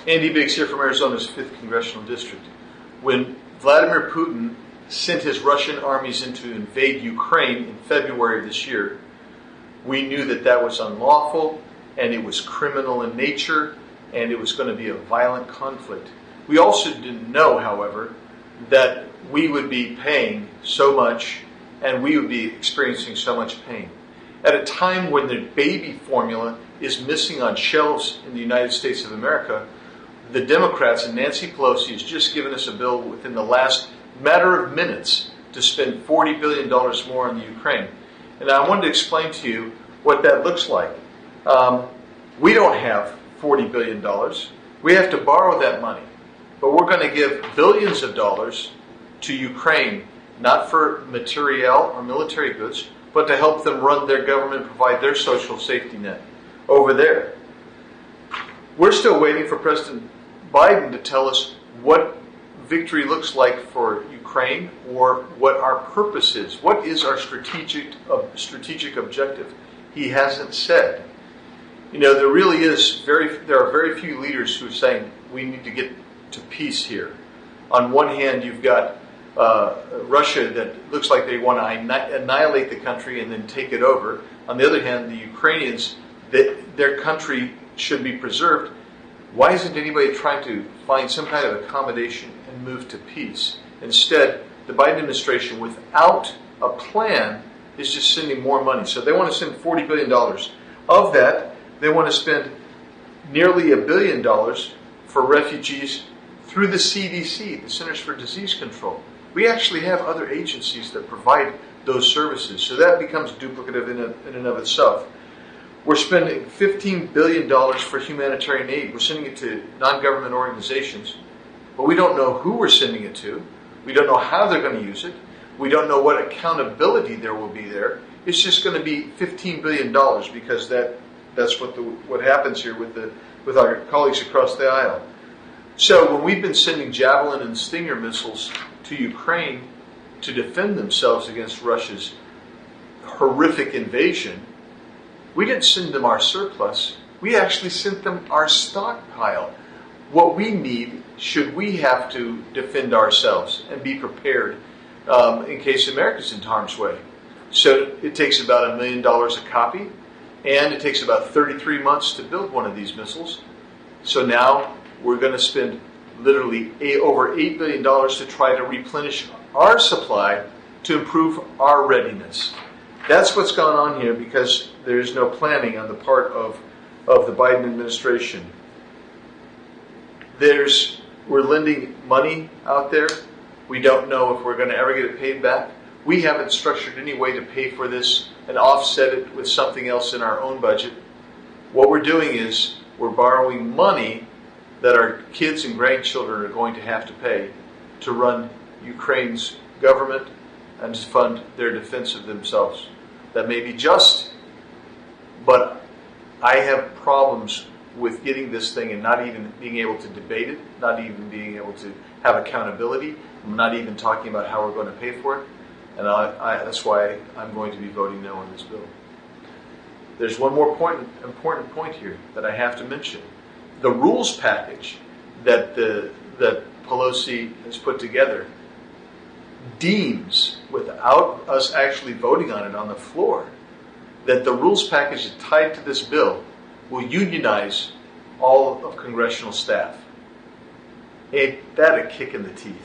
Andy Biggs here from Arizona's 5th Congressional District. When Vladimir Putin sent his Russian armies in to invade Ukraine in February of this year, we knew that that was unlawful and it was criminal in nature and it was going to be a violent conflict. We also didn't know, however, that we would be paying so much and we would be experiencing so much pain. At a time when the baby formula is missing on shelves in the United States of America, the Democrats and Nancy Pelosi has just given us a bill within the last matter of minutes to spend $40 billion more on the Ukraine. And I wanted to explain to you what that looks like. We don't have $40 billion. We have to borrow that money. But we're going to give billions of dollars to Ukraine, not for materiel or military goods, but to help them run their government, provide their social safety net over there. We're still waiting for President Biden to tell us what victory looks like for Ukraine or what our purpose is. What is our strategic objective? He hasn't said. You know, there are very few leaders who are saying we need to get to peace here. On one hand, you've got Russia that looks like they want to annihilate the country and then take it over. On the other hand, the Ukrainians, their country should be preserved. Why isn't anybody trying to find some kind of accommodation and move to peace? Instead, the Biden administration, without a plan, is just sending more money. So they want to send $40 billion. Of that, they want to spend nearly $1 billion for refugees through the CDC, the Centers for Disease Control. We actually have other agencies that provide those services, so that becomes duplicative in and of itself. We're spending $15 billion for humanitarian aid. We're sending it to non-government organizations, but we don't know who we're sending it to. We don't know how they're going to use it. We don't know what accountability there will be there. It's just going to be $15 billion because that's what happens here with our colleagues across the aisle. So when we've been sending Javelin and Stinger missiles to Ukraine to defend themselves against Russia's horrific invasion, we didn't send them our surplus. We actually sent them our stockpile. What we need, should we have to defend ourselves and be prepared in case America's in harm's way. So it takes about $1 million a copy, and it takes about 33 months to build one of these missiles. So now we're going to spend literally over $8 billion to try to replenish our supply to improve our readiness. That's what's gone on here because there's no planning on the part of the Biden administration. We're lending money out there. We don't know if we're going to ever get it paid back. We haven't structured any way to pay for this and offset it with something else in our own budget. What we're doing is we're borrowing money that our kids and grandchildren are going to have to pay to run Ukraine's government and to fund their defense of themselves. That may be just, but I have problems with getting this thing and not even being able to debate it, not even being able to have accountability. I'm not even talking about how we're going to pay for it. And that's why I'm going to be voting no on this bill. There's one more important point here that I have to mention. The rules package that Pelosi has put together deems, without us actually voting on it on the floor, that the rules package tied to this bill will unionize all of congressional staff. Ain't that a kick in the teeth?